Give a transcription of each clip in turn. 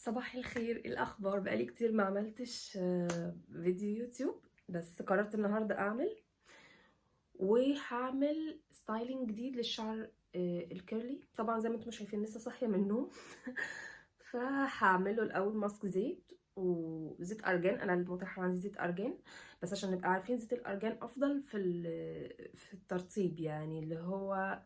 صباح الخير، إيه الاخبار؟ بقالي كتير ما عملتش فيديو يوتيوب، بس قررت النهارده اعمل. وهعمل ستايلينج جديد للشعر الكيرلي. طبعا زي ما انتم شايفين لسه صاحيه من النوم. فهعمله الاول ماسك زيت وزيت ارجان. انا المتاح عندي زيت ارجان، بس عشان نبقى عارفين زيت الارجان افضل في الترطيب، يعني اللي هو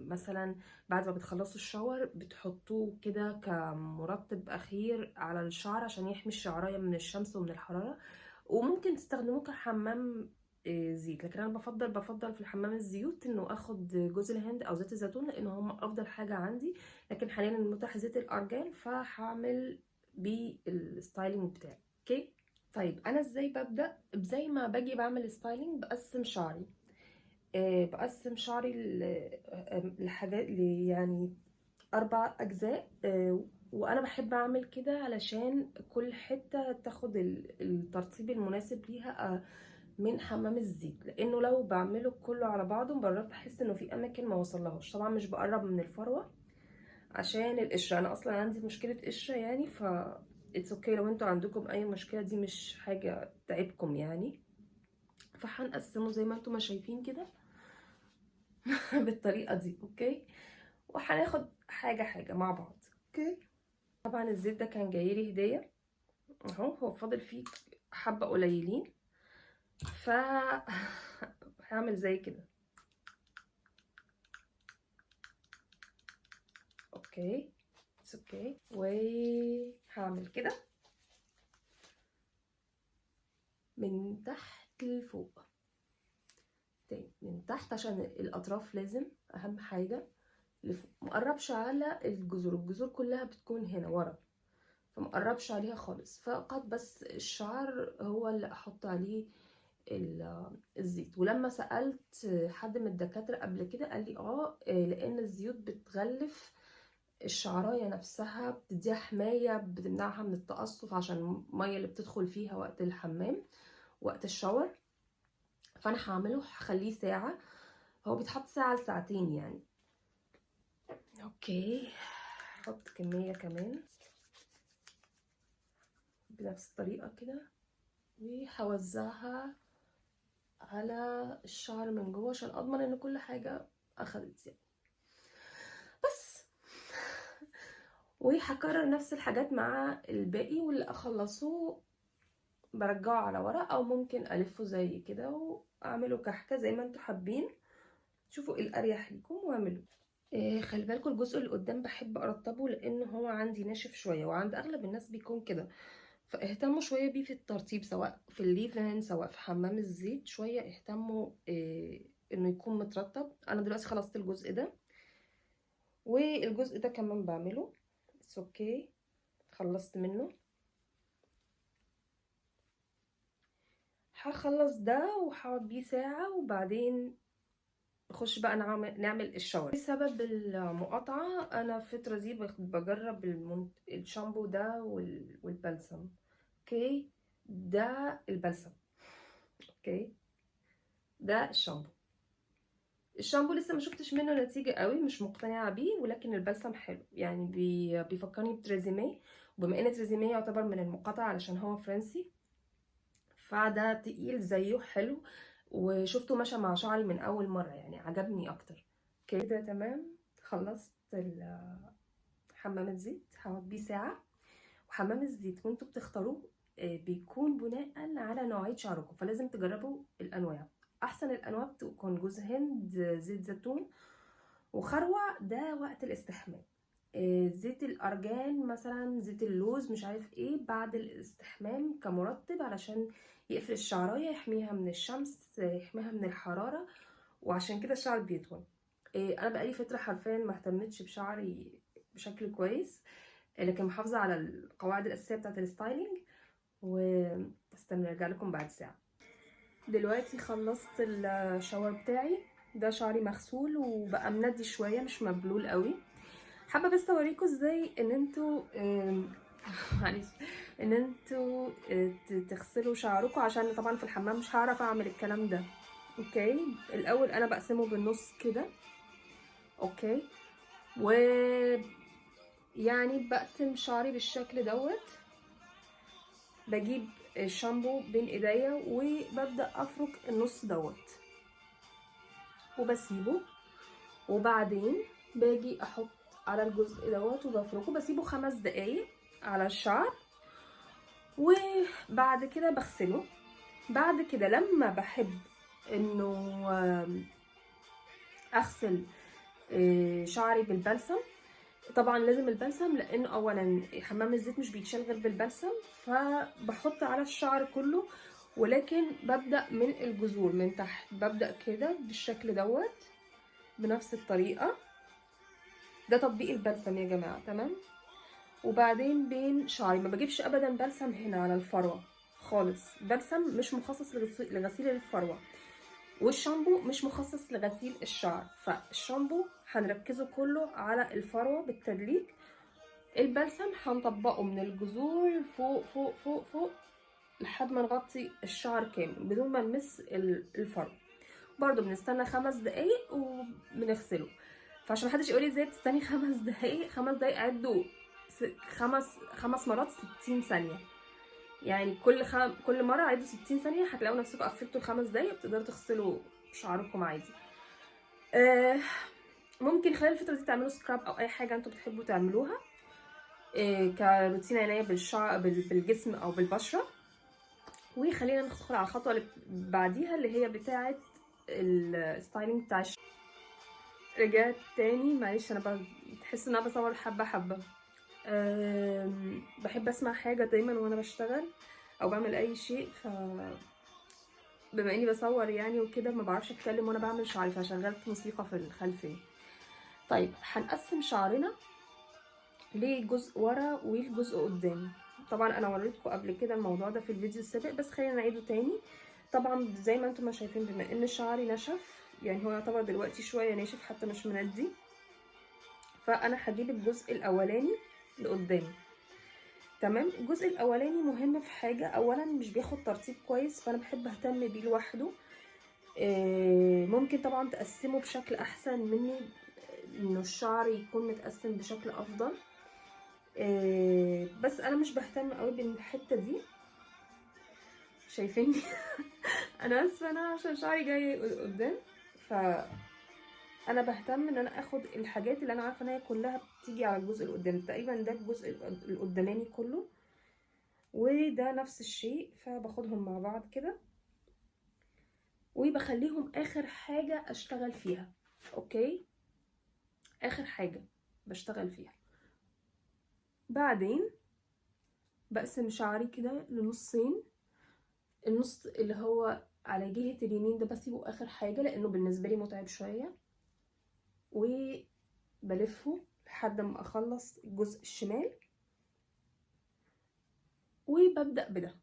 مثلا بعد ما بتخلصوا الشاور بتحطوه كده كمرطب اخير على الشعر عشان يحمي الشعرايه من الشمس ومن الحراره. وممكن تستخدموه كحمام زيت، لكن انا بفضل في الحمام الزيوت انه اخد جوز الهند او زيت الزيتون، لان هم افضل حاجه عندي. لكن حاليا المتاح زيت الارجان، فهعمل بيه الستايلينج بتاعي. اوكي. طيب انا ازاي ببدا؟ زي ما باجي بعمل ستايلينج بقسم شعري. بقسم شعري لحاجات يعني 4 اجزاء. وانا بحب اعمل كده علشان كل حته تاخد الترطيب المناسب ليها من حمام الزيت، لانه لو بعمله كله على بعضه مرات بحس انه في اماكن ما وصلهاش. طبعا مش بقرب من الفروه عشان القشره، انا اصلا عندي مشكله قشره يعني، ف اتس اوكي لو انتوا عندكم اي مشكله، دي مش حاجه تعبكم يعني. فهنقسمه زي ما انتوا ما شايفين كده. بالطريقه دي. اوكي. وهناخد حاجه حاجه مع بعض. اوكي. طبعا الزيت ده كان جايلي هديه اهو، هو فاضل فيه حبه قليلين. ف هعمل زي كده. اوكي. اوكي. وهعمل كده من تحت لفوق. تاني من تحت عشان الاطراف لازم اهم حاجه لفوق. مقربش على الجذور كلها بتكون هنا ورا، فمقربش عليها خالص، فقط بس الشعر هو اللي احط عليه الزيت. ولما سألت حد من الدكاترة قبل كده قال لي لان الزيوت بتغلف الشعراية نفسها، بتديها حماية، بتمنعها من التقصف عشان المية اللي بتدخل فيها وقت الحمام وقت الشاور. فانا هعمله هخليه ساعة، هو بيتحط ساعة لساعتين يعني. اوكي. احط كمية كمان بنفس الطريقة كده، وهوزعها على الشعر من جوه عشان اضمن ان كل حاجة اخدت يعني. بس. وهكرر نفس الحاجات مع الباقي، واللي اخلصه برجعه على ورق، او ممكن الفه زي كده واعمله كحكة زي ما انتوا حابين. شوفوا ايه الاريح ليكم واعملوا. خلي بالكم الجزء اللي قدام بحب ارطبه، لان هو عندي ناشف شويه وعند اغلب الناس بيكون كده، فاهتموا شويه بيه في الترطيب، سواء في الليفن سواء في حمام الزيت. شويه اهتموا انه يكون مترطب. انا دلوقتي خلصت الجزء ده، والجزء ده كمان بعمله. اوكي. خلصت منه. هخلص ده وهقعد بيه ساعه، وبعدين نخش بقى نعمل الشاور. بسبب المقاطعة أنا الفترة دي بجرب الشامبو ده والبلسم. اوكي. ده البلسم. اوكي. ده الشامبو لسه ما شفتش منه نتيجة قوي، مش مقتنعة بيه، ولكن البلسم حلو يعني. بيفكرني بتريزيميه، وبما ان تريزيميه يعتبر من المقاطعة علشان هو فرنسي، فده تقيل زيه حلو. وشفته مشى مع شعري من اول مرة يعني، عجبني اكتر. كده تمام. خلصت حمام الزيت، هقعد بيه ساعة. وحمام الزيت وانتوا بتختاروه بيكون بناء على نوعية شعركم، فلازم تجربوا الأنواع. أحسن الأنواع تكون جوز هند، زيت زيتون، وخروع ده وقت الاستحمام. زيت الأرجان مثلا، زيت اللوز، مش عارف ايه، بعد الاستحمام كمرطب علشان يقفل الشعراية، يحميها من الشمس، يحميها من الحرارة، وعشان كده الشعر بيطول. انا بقالي فتره حرفيا ما اهتمتش بشعري بشكل كويس، لكن محافظه على القواعد الاساسيه بتاعه الستايلينج. واستنى ارجع لكم بعد ساعه. دلوقتي خلصت الشاور بتاعي. ده شعري مغسول وبقى مندي شويه، مش مبلول قوي. حابه بس اوريكم ازاي ان انتوا معلش، ان انتوا تغسلوا شعركم، عشان طبعا في الحمام مش هعرف اعمل الكلام ده. اوكي. الاول انا بقسمه بالنص كده. اوكي. و يعني بقسم شعري بالشكل دوت، بجيب الشامبو بين ايديا وببدأ افرك النص دوت وبسيبه، وبعدين باجي احط على الجزء دوت وبفركه، بسيبه 5 دقايق على الشعر، وبعد كده بغسله. بعد كده لما بحب انه اغسل شعري بالبلسم، طبعا لازم البلسم لانه اولا حمام الزيت مش بيتشال غير بالبلسم، فبحط على الشعر كله، ولكن ببدأ من الجذور من تحت، ببدأ كده بالشكل دوت بنفس الطريقة. ده تطبيق البلسم يا جماعة، تمام. وبعدين بين شعري ما بجيبش ابدا بلسم هنا على الفروة خالص، بلسم مش مخصص لغسيل الفروة، والشامبو مش مخصص لغسيل الشعر، فالشامبو هنركزه كله على الفروة بالتدليك، البلسم هنطبقه من الجذور فوق فوق فوق فوق لحد ما نغطي الشعر كامل بدون ما نمس الفروة. برضو بنستنى 5 دقايق وبنغسله. فعشان محدش يقولي ازاي بتستني 5 دقايق، 5 دقايق عدوا 5 مرات 60 ثانية، يعني كل مرة عدوا 60 ثانية هتلاقوا نفسكم قفلتوا ال5 دقايق بتقدروا تغسلوا شعركم عادي. ممكن خلال الفترة دي تعملوا سكراب او اي حاجة انتوا بتحبوا تعملوها كروتين عناية بالجسم او بالبشرة. وخلينا ندخل على الخطوة اللي بعديها اللي هي بتاعة الستايلينج بتاع الشعر. رجعت تاني، معلش انا بتحس ان انا بصور حبة حبة. بحب اسمع حاجة دايما وانا بشتغل او بعمل اي شيء، بما اني بصور يعني وكده ما بعرفش اتكلم وانا بعمل شعري، فشغلت موسيقى في الخلفية. طيب هنقسم شعرنا لجزء ورا والجزء قدام. طبعا انا وريتكم قبل كده الموضوع ده في الفيديو السابق، بس خلينا نعيده تاني. طبعا زي ما انتم ما شايفين بما ان شعري نشف، يعني هو يعتبر دلوقتي شويه ناشف حتى مش مندي، فانا هجيب الجزء الاولاني لقدام. تمام. الجزء الاولاني مهم في حاجه، اولا مش بياخد ترطيب كويس فانا بحب اهتم بيه لوحده. ممكن طبعا تقسمه بشكل احسن مني، انه الشعر يكون متقسم بشكل افضل، بس انا مش بهتم قوي بالحته دي. شايفيني انا اسفه انا عشان شعري جاي قدام، فانا بهتم ان انا اخد الحاجات اللي انا عارفه ان هي كلها بتيجي على الجزء القدام. تقريبا ده الجزء القداماني كله، وده نفس الشيء، فباخدهم مع بعض كده وبخليهم اخر حاجه اشتغل فيها. اوكي، اخر حاجه بشتغل فيها. بعدين بقسم شعري كده لنصين، النص اللي هو على جهة اليمين ده بسيبه اخر حاجة لانه بالنسبة لي متعب شوية، وبلفه لحد ما اخلص الجزء الشمال، وببدأ بده.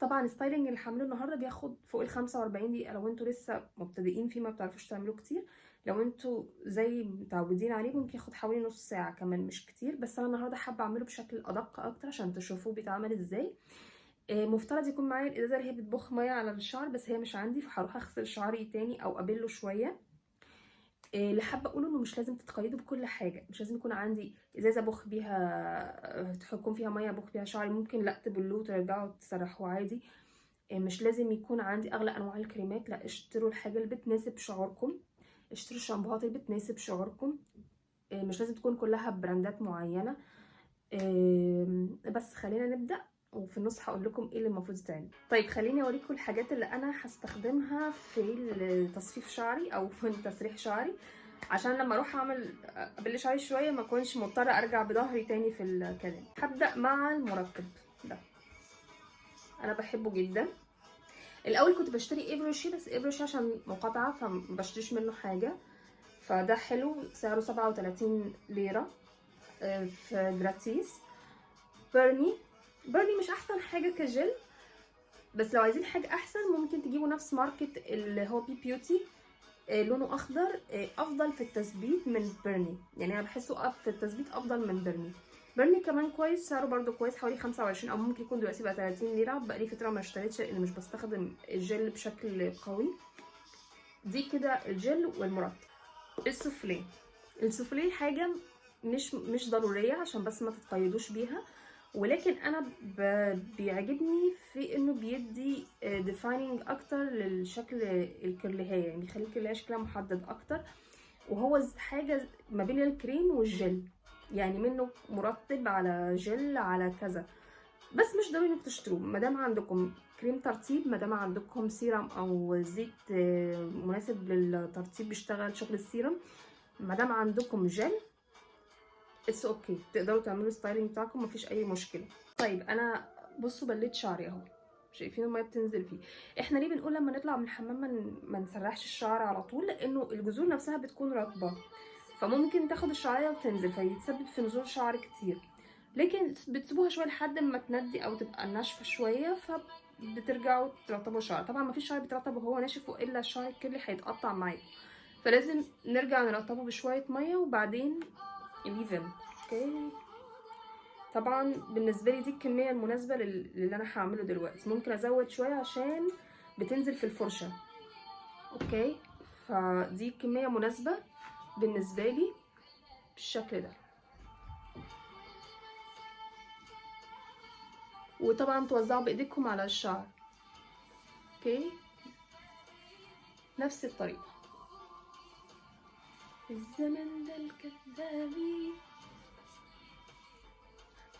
طبعا الستايلنج اللي هعمله النهارده بياخد فوق ال 45 دقيقة لو انتوا لسه مبتدئين فيه ما بتعرفوش تعملوه كتير. لو انتوا زي متعودين عليه ممكن ياخد حوالي نص ساعة كمان، مش كتير، بس انا النهارده حابة اعمله بشكل ادق اكتر عشان تشوفوه بيتعمل ازاي. مفترض يكون معايا الازازه اللي هي بتبخ ميه على الشعر، بس هي مش عندي، فهروح اغسل شعري تاني او ابله شويه. اللي حابه اقوله انه مش لازم تتقيدوا بكل حاجه، مش لازم يكون عندي ازازه بخ بيها تحكم فيها ميه بخ بيها شعري، ممكن لا تبلوه وترجعوا تسرحوه عادي. مش لازم يكون عندي اغلى انواع الكريمات، لا، اشتروا الحاجه اللي بتناسب شعوركم، اشتروا الشامبوهات اللي بتناسب شعوركم. مش لازم تكون كلها براندات معينه. بس خلينا نبدا، وفي النص هقول لكم ايه اللي المفروض يتعمل. طيب خليني اوريكم الحاجات اللي انا هستخدمها في تصفيف شعري او في تسريح شعري، عشان لما اروح اعمل ابل شعري شويه ما اكونش مضطره ارجع بظهري تاني في الكلام. هبدا مع المرطب ده، انا بحبه جدا. الاول كنت بشتري ايفروشي، بس ايفروشي عشان مقاطعه فمبشتريش منه حاجه، فده حلو سعره 37 ليره في جراتيس. بيرني مش احسن حاجه كجل، بس لو عايزين حاجه احسن ممكن تجيبوا نفس ماركت اللي هو بيوتي، لونه اخضر، افضل في التثبيت من بيرني، يعني انا بحسه في التثبيت افضل من بيرني كمان كويس، سعره برده كويس حوالي 25 او ممكن يكون دلوقتي بقى 30 ليره. بقالي فتره ما اشتريتش لان مش بستخدم الجل بشكل قوي. دي كده الجل والمرطب. السوفليه حاجه مش ضروريه عشان بس ما تتقيدوش بيها، ولكن انا بيعجبني في انه بيدي ديفايننج اكتر للشكل الكيرليهيه، يعني بيخلي الكيرليهيه شكلها محدد اكتر، وهو حاجه ما بين الكريم والجل، يعني منه مرطب على جل على كذا. بس مش ضروري انك تشتروه، ما دام عندكم كريم ترطيب، ما دام عندكم سيرم او زيت مناسب للترطيب بيشتغل شغل السيرم، ما دام عندكم جل اتس اوكي، تقدروا تعملوا ستايلينج بتاعكم مفيش اي مشكله. طيب انا بصوا بليت شعري اهو، شايفين الميه بتنزل فيه. احنا ليه بنقول لما نطلع من الحمام ما نسرحش الشعر على طول؟ لانه الجذور نفسها بتكون رطبه، فممكن تاخد الشعريه وتنزل فيتسبب في نزول شعر كتير. لكن بتسيبوها شويه لحد ما تندي او تبقى ناشفه شويه، فبترجعوا ترطبوا الشعر. طبعا مفيش شعر بيترطب وهو ناشف، والا الشعر الكيرلي هيتقطع معاكم، فلازم نرجع نرطبه بشويه ميه وبعدين ليفن. اوكي، طبعا بالنسبه لي دي الكميه المناسبه للي انا هعمله دلوقتي. ممكن ازود شويه عشان بتنزل في الفرشه. اوكي، فدي كميه مناسبه بالنسبه لي بالشكل ده. وطبعا توزعوا بايديكم على الشعر. اوكي، نفس الطريقه. الزمن ده الكذابين.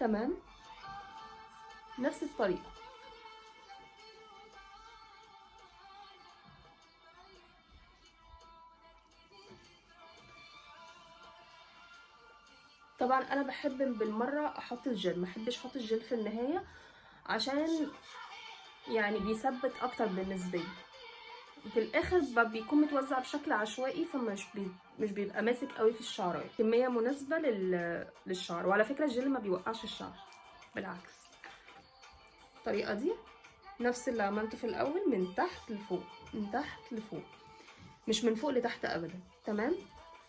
تمام، نفس الطريقه. طبعا انا بحب بالمره احط الجل، ما احبش احط الجل في النهايه عشان يعني بيثبت اكتر بالنسبه لي. في الاخر بيكون متوزع بشكل عشوائي، مش بيبقى ماسك قوي في الشعرايه. كميه مناسبه للشعر. وعلى فكره الجل ما بيوقعش الشعر، بالعكس. الطريقه دي نفس اللي عملته في الاول، من تحت لفوق، من تحت لفوق، مش من فوق لتحت ابدا. تمام.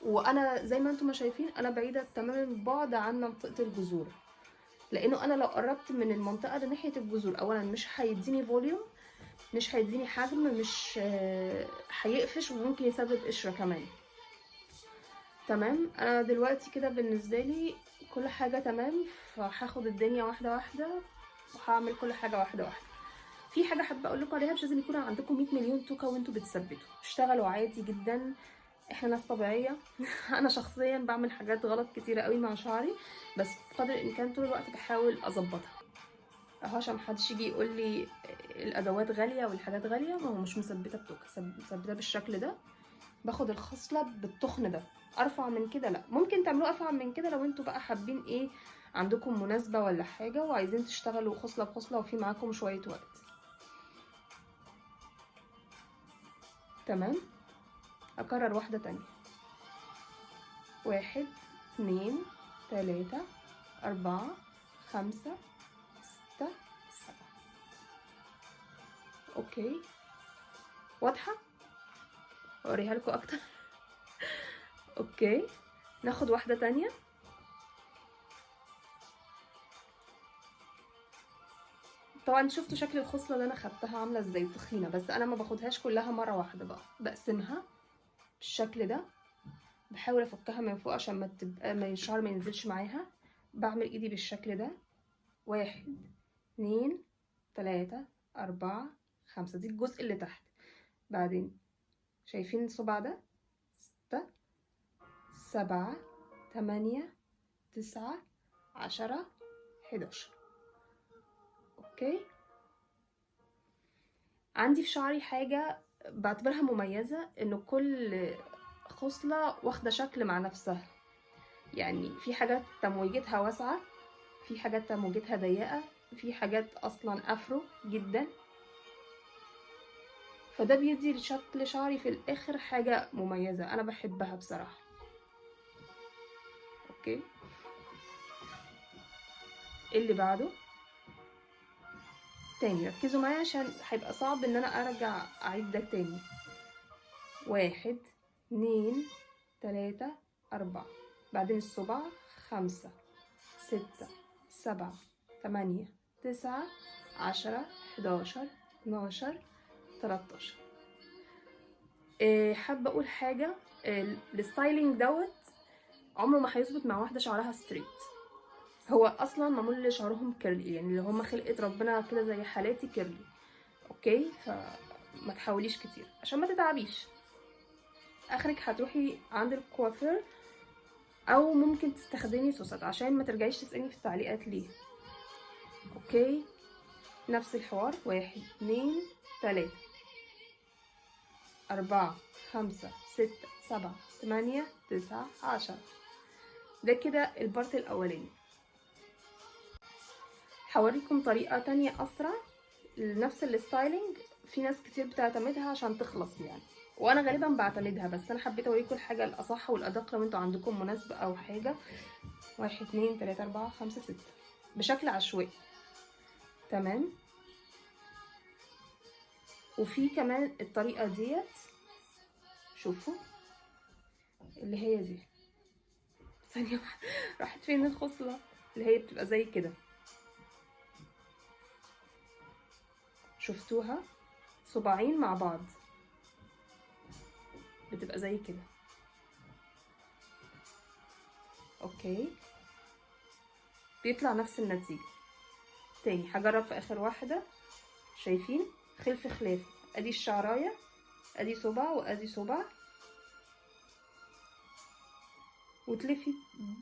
وانا زي ما انتم ما شايفين انا بعيده تماما البعد عن منطقه الجذور، لانه انا لو قربت من المنطقه دي ناحيه الجذور، اولا مش هيديني فوليوم، مش هيديني حجم، مش هيقفش، وممكن يسبب قشره كمان. تمام. انا دلوقتي كده بالنسبه لي كل حاجه تمام، فهاخد الدنيا واحده واحده وهعمل كل حاجه واحده واحده. في حاجه حابه اقول لكم عليها، مش لازم يكون عندكم 100 مليون توكه وانتوا بتثبتوا، اشتغلوا عادي جدا، احنا ناس طبيعيه. انا شخصيا بعمل حاجات غلط كتيره قوي مع شعري، بس بقدر الامكان طول الوقت بحاول اظبطها اهو، عشان محدش يجي يقول لي الادوات غاليه والحاجات غاليه. ما هو مش مثبته بتوكه، مثبته بالشكل ده. باخد الخصله بالتخن ده. ارفع من كده لا، ممكن تعملوه ارفع من كده لو انتوا بقى حابين ايه، عندكم مناسبه ولا حاجه وعايزين تشتغلوا خصله بخصله وفي معاكم شويه وقت. تمام. اكرر واحده تانية. 1 2 3 4 5 6 7. اوكي، واضحه؟ اوريها لكم اكتر. اوكي، ناخد واحده تانية. طبعا شفتوا شكل الخصله اللي انا خدتها عامله ازاي تخينه، بس انا ما باخدهاش كلها مره واحده بقى، بقسمها بالشكل ده. بحاول افكها من فوق عشان ما تبقى الشعر ما ينزلش معاها. بعمل ايدي بالشكل ده. 1 2 3 4 5، دي الجزء اللي تحت. بعدين شايفين الصباع ده، 6 7 8 9 10 11. اوكي. عندي في شعري حاجة بعتبرها مميزة، انه كل خصلة واخدة شكل مع نفسها. يعني في حاجات تمويجتها واسعة، في حاجات تمويجتها ضيقة، في حاجات اصلا افرو جدا، فده بيدي لشكل شعري في الاخر حاجة مميزة انا بحبها بصراحة. اوكي، اللي بعده تاني، ركزوا معايا عشان هيبقى صعب ان انا ارجع اعيد ده تاني. 1 2 3 4، بعدين الصباع 5 6 7 8 9 10 11 12 13. حابة اقول حاجة، الستايلينج دوت عمره ما هيظبط مع واحده شعرها ستريت. هو اصلا معمول لشعرهم كيرلي، يعني اللي هم خلقه ربنا كده زي حالاتي كيرلي. اوكي، فما تحاوليش كتير عشان ما تتعبيش. اخرك هتروحي عند الكوافير، او ممكن تستخدمي صوصات عشان ما ترجعيش تسألني في التعليقات ليه. اوكي، نفس الحوار. 1 2 3 4 5 6 7 8 9 10. ده كده البارت الاولاني. هوريكم طريقة تانية اسرع لنفس الستايلينج. في ناس كتير بتعتمدها عشان تخلص يعني، وانا غالبا بعتمدها، بس انا حبيت اوريكم الحاجة الاصح والادق لو انتوا عندكم مناسبة او حاجة. 1 2 3 4 5 6 بشكل عشوائي. تمام. وفي كمان الطريقة ديت، شوفوا اللي هي دي. ثانية واحدة، راحت فين الخصلة؟ اللي هي بتبقى زي كده، شفتوها؟ صباعين مع بعض بتبقى زي كده. اوكي، بيطلع نفس النتيجة. تاني هجرب في اخر واحدة. شايفين خلف خلاف؟ ادي الشعراية، ادي صباع وادي صباع، وتلفي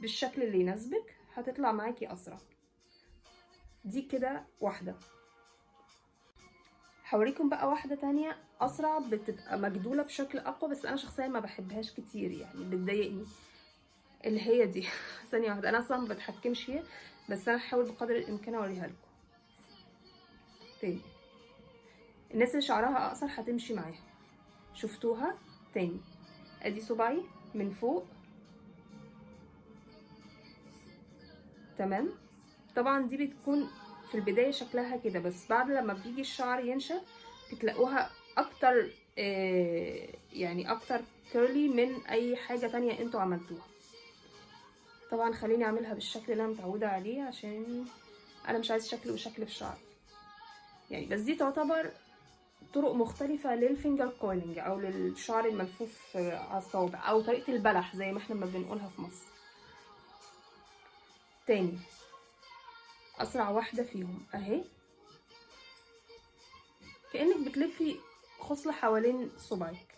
بالشكل اللي يناسبك، هتطلع معاكي اسرع. دي كده واحدة. هوريكم بقى واحدة تانية اسرع، بتبقى مجدولة بشكل اقوى، بس انا شخصيا ما بحبهاش كتير يعني، بتضايقني. اللي هي دي. ثانية واحدة، انا اصلا ما بتحكمش فيها، بس انا هحاول بقدر الامكان اوريها لكم. تاني، الناس اللي شعرها اقصر هتمشي معاها. شفتوها؟ تاني، ادي صباعي من فوق. تمام. طبعا دي بتكون في البداية شكلها كده، بس بعد لما بيجي الشعر ينشف بتلاقوها اكتر، يعني اكتر كيرلي من اي حاجة تانية انتوا عملتوها. طبعا خليني اعملها بالشكل اللي انا متعودة عليه، عشان انا مش عايز شكل وشكل في شعري يعني. بس دي تعتبر طرق مختلفة للفينجر كويلنج او للشعر الملفوف على الصوابع، او طريقة البلح زي ما احنا ما بنقولها في مصر. تاني، اسرع واحدة فيهم اهي، كأنك بتلفي خصلة حوالين صبعك.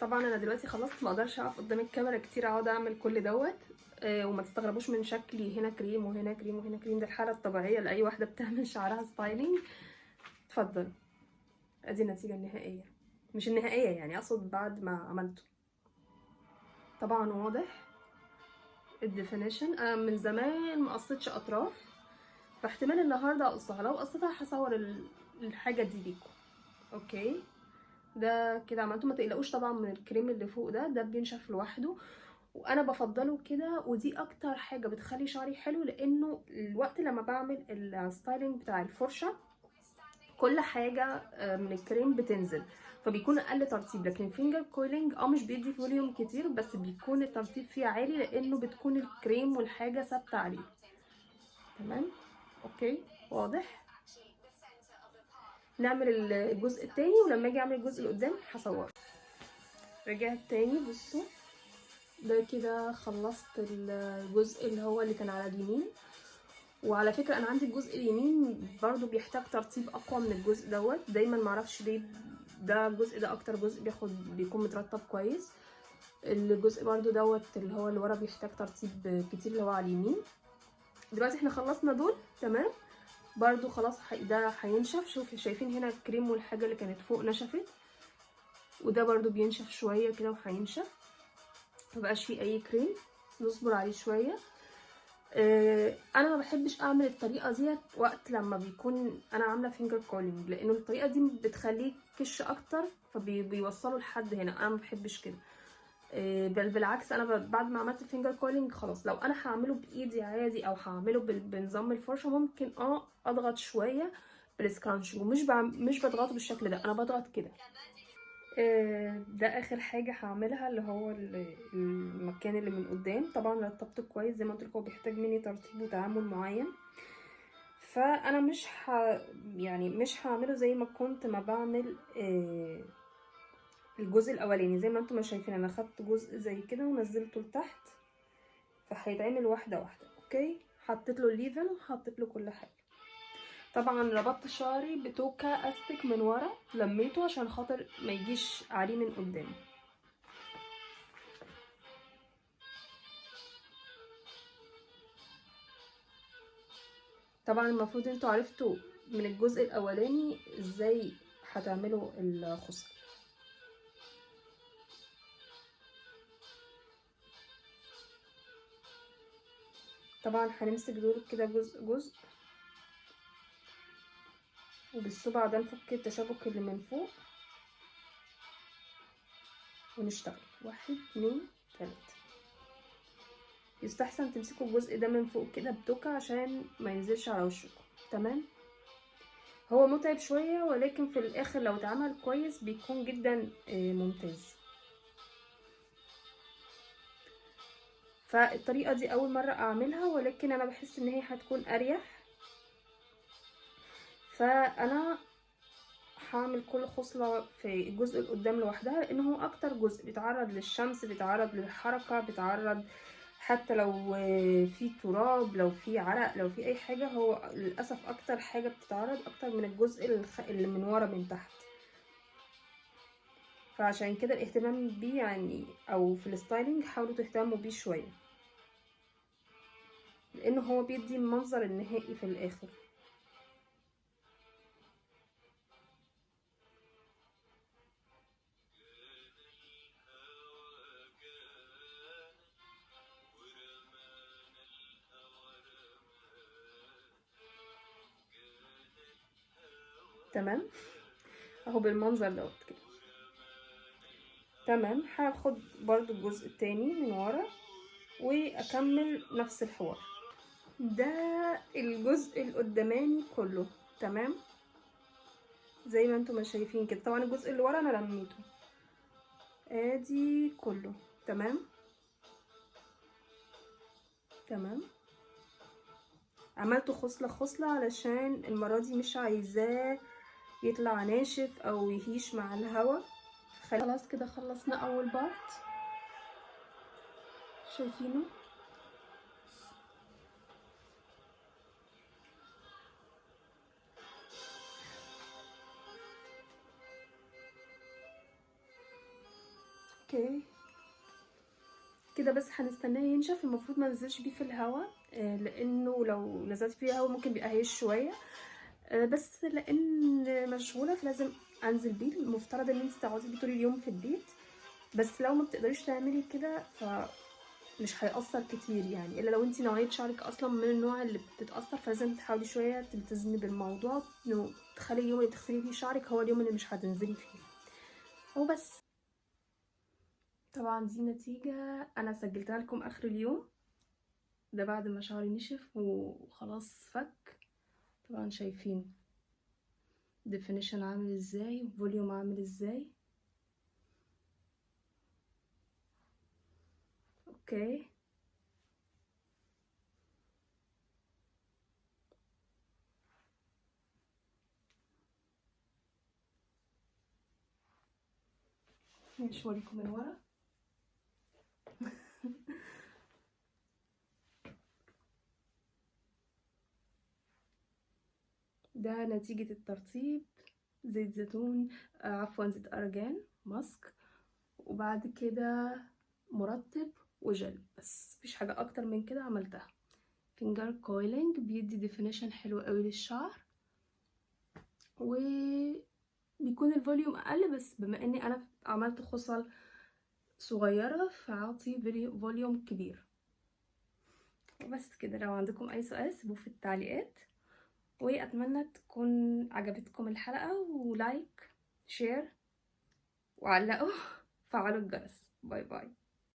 طبعا انا دلوقتي خلصت، ما اقدرش اقف قدام الكاميرا كتير اقعد اعمل كل دوت. وما تستغربوش من شكلي، هنا كريم وهنا كريم وهنا كريم، ده الحالة الطبيعية لاي واحدة بتعمل شعرها ستايلينج. اتفضل، ادي النتيجة النهائية، مش النهائية يعني، اقصد بعد ما عملته. طبعا واضح الديفينيشن. انا من زمان ما قصيتش اطراف، فاحتمال النهارده اقصها. لو قصيتها هصور الحاجة دي ليكم. اوكي، ده كده عملته. ما تقلقوش طبعا من الكريم اللي فوق ده بينشف لوحده، وانا بفضله كده. ودي اكتر حاجه بتخلي شعري حلو، لانه الوقت لما بعمل الستايلينج بتاع الفرشه كل حاجه من الكريم بتنزل، فبيكون اقل ترطيب. لكن الفينجر كويلينج مش بيدي فوليوم كتير، بس بيكون الترطيب فيه عالي، لانه بتكون الكريم والحاجه ثابته عليه. تمام. اوكي، واضح. نعمل الجزء التاني، ولما اجي اعمل الجزء اللي قدام هصوره. رجعت تاني، بصوا ده كده خلصت الجزء اللي هو اللي كان على اليمين. وعلى فكرة انا عندي الجزء اليمين برضو بيحتاج ترطيب اقوى من الجزء دوت، دايما معرفش ليه. ده الجزء ده اكتر جزء بيكون مترطب كويس. الجزء برضو دوت اللي هو اللي ورا بيحتاج ترطيب كتير، اللي هو على اليمين. دلوقتي احنا خلصنا دول. تمام. برضو خلاص ده هينشف. شوفوا، شايفين هنا الكريم والحاجة اللي كانت فوق نشفت، وده برضو بينشف شوية كده وهينشف، مبقاش فيه اي كريم. نصبر عليه شويه. انا ما بحبش اعمل الطريقه ديت وقت لما بيكون انا عامله فينجر كولينج، لانه الطريقه دي بتخليه كش اكتر، فبيوصلوا لحد هنا. انا ما بحبش كده. بل بالعكس، انا بعد ما عملت الفينجر كولينج خلاص، لو انا هعمله بايدي عادي او هعمله بنظام الفرشه، ممكن اضغط شويه بالسكرانش، مش بضغطه بالشكل ده، انا بضغط كده. ده اخر حاجه هعملها، اللي هو المكان اللي من قدام. طبعا رطبته كويس زي ما قلت لكم، بيحتاج مني ترطيب وتعامل معين. فانا يعني مش هعمله زي ما كنت ما بعمل الجزء الاولاني. زي ما انتم ما شايفين، انا خدت جزء زي كده ونزلته لتحت فهيتعمل واحده واحده. اوكي، حطيت له الليفن وحطيت له كل حاجه. طبعا ربطت شعري بتوكة استك من ورا، لميته عشان خاطر ما يجيش عليه من قدام. طبعا المفروض انتوا عرفتوا من الجزء الاولاني ازاي هتعملوا الخصل. طبعا هنمسك دول كده جزء جزء، وبالصبع ده نفك التشابك اللي من فوق ونشتغل 1 2 3. يستحسن تمسكوا الجزء ده من فوق كده بتوكة عشان ما ينزلش على وشكم. تمام، هو متعب شوية ولكن في الاخر لو اتعمل كويس بيكون جدا ممتاز. فالطريقة دي اول مرة اعملها، ولكن انا بحس ان هي هتكون اريح. فانا هعمل كل خصلة في الجزء اللي قدام لوحدها، لان هو اكتر جزء بيتعرض للشمس، بيتعرض للحركة، بيتعرض حتى لو في تراب، لو في عرق، لو في اي حاجة. هو للأسف اكتر حاجة بتتعرض اكتر من الجزء اللي من ورا من تحت. فعشان كده الاهتمام بيه يعني، او في الستايلينج حاولوا تهتموا بيه شوية، لانه هو بيدي المنظر النهائي في الاخر. تمام اهو بالمنظر دوت كده. تمام، هاخد برضو الجزء التاني من ورا واكمل نفس الحوار. ده الجزء القداماني كله. تمام، زي ما انتم ما شايفين كده. طبعا الجزء اللي ورا انا لميته ادي كله. تمام تمام، عملته خصلة خصلة علشان المرة دي مش عايزاه يطلع ناشف او يهيش مع الهواء. خلاص كده خلصنا اول بارت، شايفينه؟ اوكي كده بس هنستناه ينشف. المفروض ما ننزلش بيه في الهواء، لانه لو نزلت فيه هواء ممكن بيبقى هيش شويه. بس لان مشغوله فلازم انزل بيه. المفترض ان انت تقعدي بيه طول اليوم في البيت، بس لو ما بتقدريش تعملي كده فمش هيأثر كتير يعني، الا لو انت نوعيه شعرك اصلا من النوع اللي بتتأثر. فلازم تحاولي شويه تلتزمي بالموضوع، انه تخلي اليوم اللي تغسلي فيه شعرك هو اليوم اللي مش هتنزلي فيه وبس. طبعا دي نتيجة انا سجلتها لكم اخر اليوم ده بعد ما شعري نشف وخلاص فك. طبعا شايفين definition عامل ازاي وفوليوم عامل ازاي. اوكي مش هوريكم من ورا. ده نتيجة الترطيب. زيت زيتون، عفوا زيت أرجان ماسك، وبعد كده مرطب وجل. بس مفيش حاجة اكتر من كده عملتها. فينجر كويلينج بيدي ديفينيشن حلو قوي للشعر، وبيكون الفوليوم اقل، بس بما اني انا عملت خصل صغيرة فاعطي فوليوم كبير. بس كده، لو عندكم اي سؤال سيبوه في التعليقات، واتمنى تكون عجبتكم الحلقة. ولايك شير وعلقوا فعلوا الجرس. باي باي.